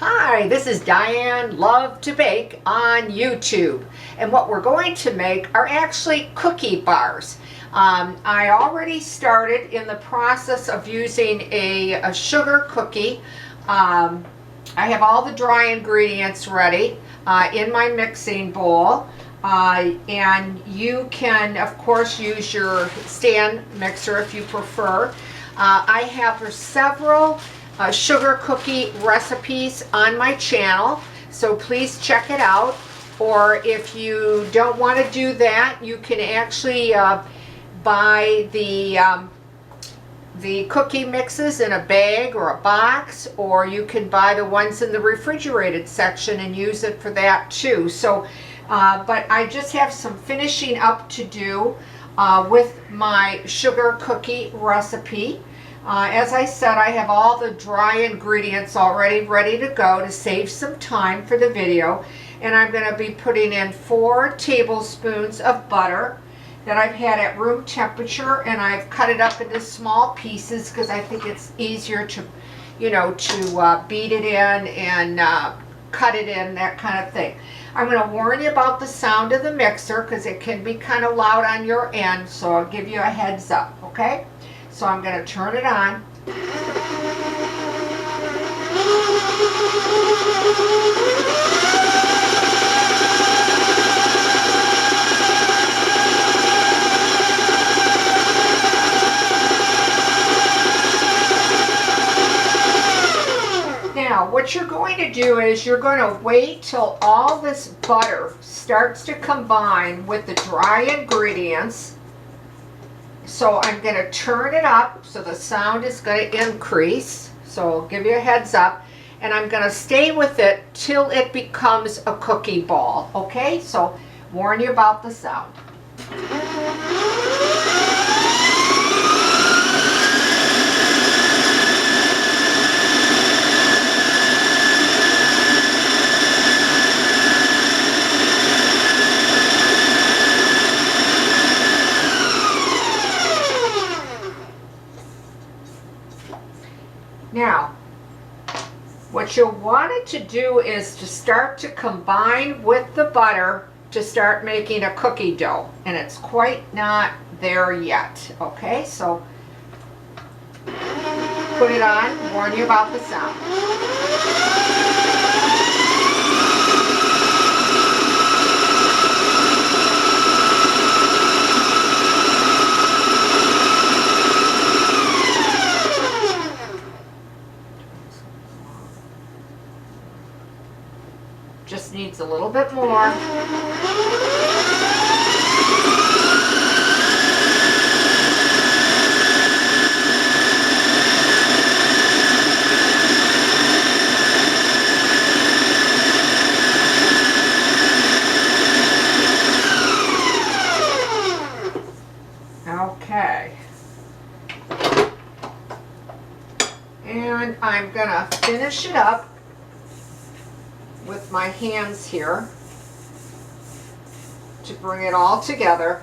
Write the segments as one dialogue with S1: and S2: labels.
S1: Hi, this is Diane Lovetobake on YouTube, and what we're going to make are actually cookie bars. I already started in the process of using a sugar cookie. I have all the dry ingredients ready in my mixing bowl, and you can of course use your stand mixer if you prefer. I have several sugar cookie recipes on my channel, so please check it out. Or if you don't want to do that, you can actually buy the cookie mixes in a bag or a box, or you can buy the ones in the refrigerated section and use it for that too. So but I just have some finishing up to do with my sugar cookie recipe. As I said, I have all the dry ingredients already ready to go to save some time for the video. And I'm going to be putting in 4 tablespoons of butter that I've had at room temperature, and I've cut it up into small pieces because I think it's easier to, beat it in and cut it in, that kind of thing. I'm going to warn you about the sound of the mixer because it can be kind of loud on your end, so I'll give you a heads up, okay? So I'm going to turn it on. Now, what you're going to do is you're going to wait till all this butter starts to combine with the dry ingredients. So I'm going to turn it up so the sound is going to increase. So I'll give you a heads up. And I'm going to stay with it till it becomes a cookie ball. Okay? So warn you about the sound. Now, what you'll want it to do is to start to combine with the butter to start making a cookie dough. And it's quite not there yet. Okay, so put it on, warn you about the sound. Just needs a little bit more. Okay. And I'm gonna finish it up with my hands here to bring it all together.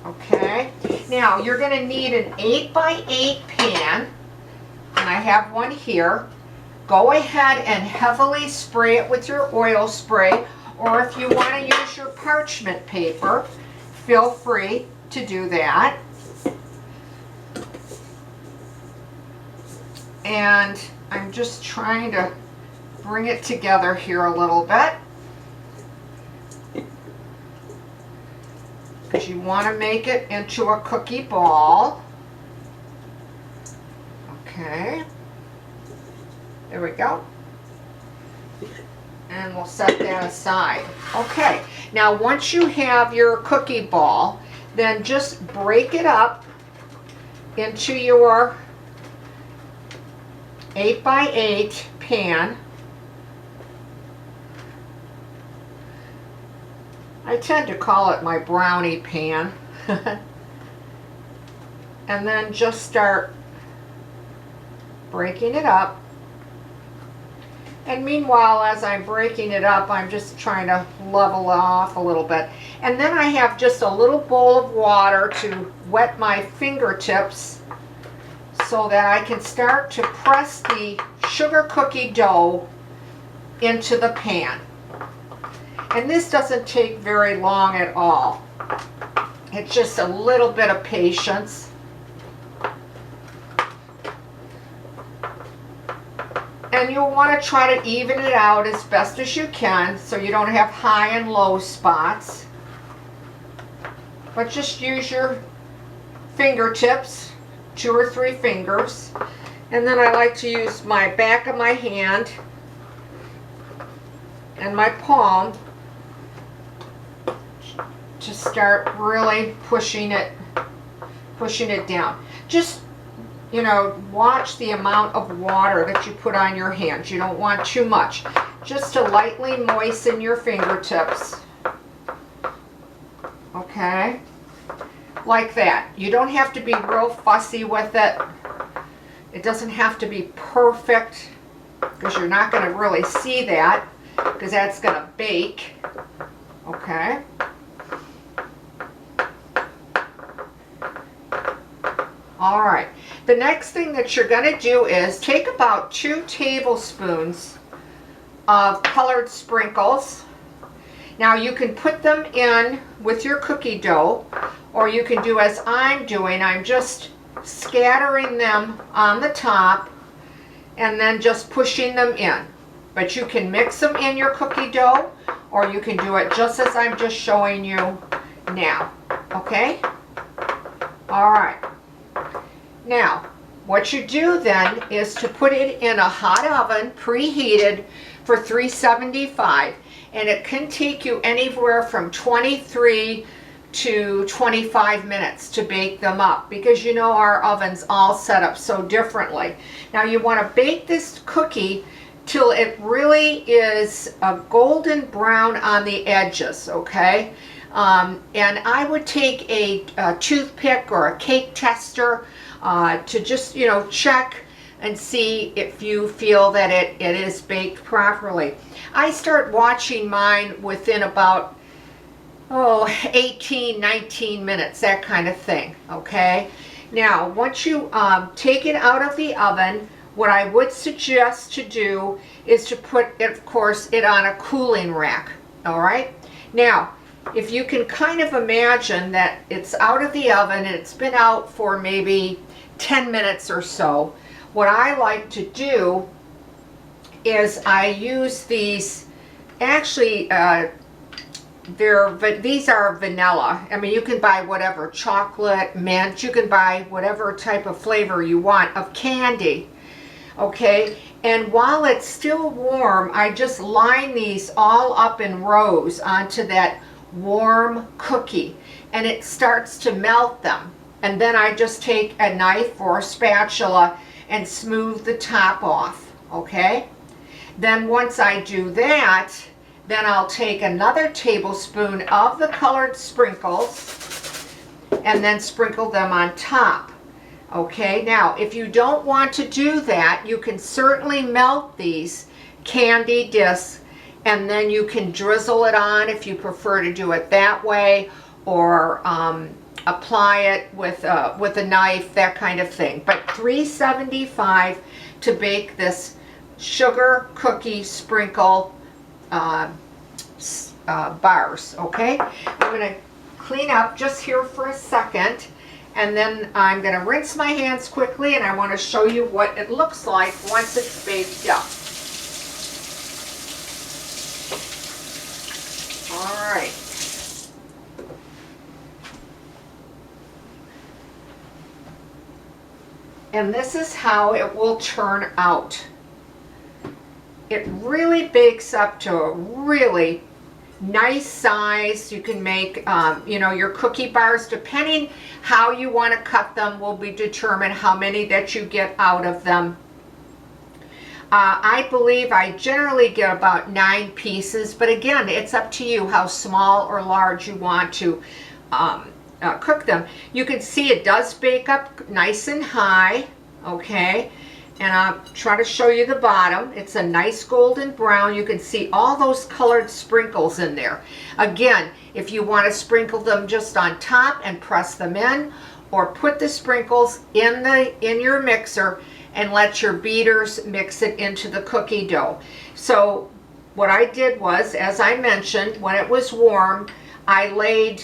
S1: Okay, now you're going to need an 8x8 pan, and I have one here. Go ahead and heavily spray it with your oil spray, or if you want to use your parchment paper, feel free to do that. And I'm just trying to bring it together here a little bit, because you want to make it into a cookie ball. Okay, there we go. And we'll set that aside. Okay, now once you have your cookie ball, then just break it up into your 8x8 pan. I tend to call it my brownie pan. And then just start breaking it up. And meanwhile, as I'm breaking it up, I'm just trying to level it off a little bit. And then I have just a little bowl of water to wet my fingertips so that I can start to press the sugar cookie dough into the pan. And this doesn't take very long at all. It's just a little bit of patience. And you'll want to try to even it out as best as you can so you don't have high and low spots. But just use your fingertips, 2 or 3 fingers. And then I like to use my back of my hand and my palm to start really pushing it down. Just, you know, watch the amount of water that you put on your hands. You don't want too much. Just to lightly moisten your fingertips. Okay? Like that. You don't have to be real fussy with it. It doesn't have to be perfect, because you're not going to really see that, because that's going to bake. Okay? All right. The next thing that you're going to do is take about 2 tablespoons of colored sprinkles. Now you can put them in with your cookie dough, or you can do as I'm doing. I'm just scattering them on the top and then just pushing them in. But you can mix them in your cookie dough, or you can do it just as I'm just showing you now. Okay? All right. Now, what you do then is to put it in a hot oven, preheated for 375, and it can take you anywhere from 23 to 25 minutes to bake them up, because you know our oven's all set up so differently. Now you want to bake this cookie till it really is a golden brown on the edges, okay? And I would take a toothpick or a cake tester to just, you know, check and see if you feel that it is baked properly. I start watching mine within about 18, 19 minutes, that kind of thing, okay? Now, once you take it out of the oven, what I would suggest to do is to put, of course, it on a cooling rack, all right? Now, if you can kind of imagine that it's out of the oven and it's been out for maybe 10 minutes or so, what I like to do is I use these, actually, these are vanilla. I mean, you can buy whatever, chocolate, mint, you can buy whatever type of flavor you want of candy, okay? And while it's still warm, I just line these all up in rows onto that warm cookie, and it starts to melt them. And then I just take a knife or a spatula and smooth the top off, okay? Then once I do that, then I'll take another tablespoon of the colored sprinkles and then sprinkle them on top. Okay, now if you don't want to do that, you can certainly melt these candy discs and then you can drizzle it on if you prefer to do it that way, or apply it with a knife, that kind of thing. But 375 to bake this sugar cookie sprinkle bars, okay? I'm going to clean up just here for a second, and then I'm going to rinse my hands quickly, and I want to show you what it looks like once it's baked up. All right. And this is how it will turn out. It really bakes up to a really nice size. You can make, you know, your cookie bars, depending how you want to cut them, will be determined how many that you get out of them. I believe I generally get about 9 pieces, but again, it's up to you how small or large you want to cook them. You can see it does bake up nice and high, okay? And I'll try to show you the bottom. It's a nice golden brown. You can see all those colored sprinkles in there. Again, if you want to sprinkle them just on top and press them in, or put the sprinkles in your mixer and let your beaters mix it into the cookie dough. So what I did was, as I mentioned, when it was warm, I laid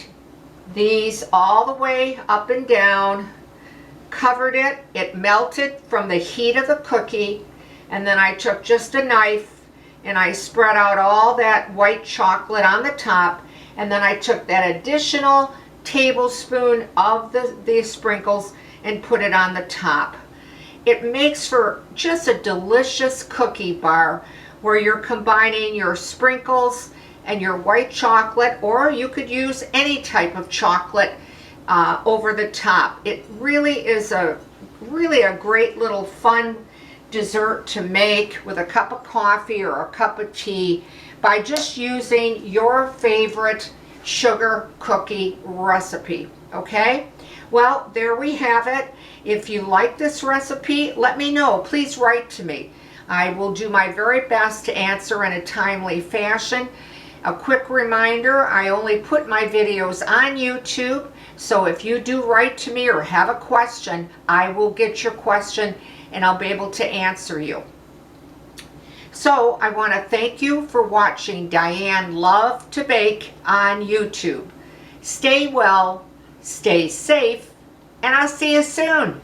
S1: these all the way up and down, covered it, it melted from the heat of the cookie, and then I took just a knife and I spread out all that white chocolate on the top, and then I took that additional tablespoon of the sprinkles and put it on the top. It makes for just a delicious cookie bar where you're combining your sprinkles and your white chocolate, or you could use any type of chocolate over the top. It really is a great little fun dessert to make with a cup of coffee or a cup of tea by just using your favorite sugar cookie recipe. Okay, well, there we have it. If you like this recipe, let me know. Please write to me. I will do my very best to answer in a timely fashion. A quick reminder, I only put my videos on YouTube, so if you do write to me or have a question, I will get your question and I'll be able to answer you. So I want to thank you for watching Diane Lovetobake on YouTube. Stay well, stay safe, and I'll see you soon.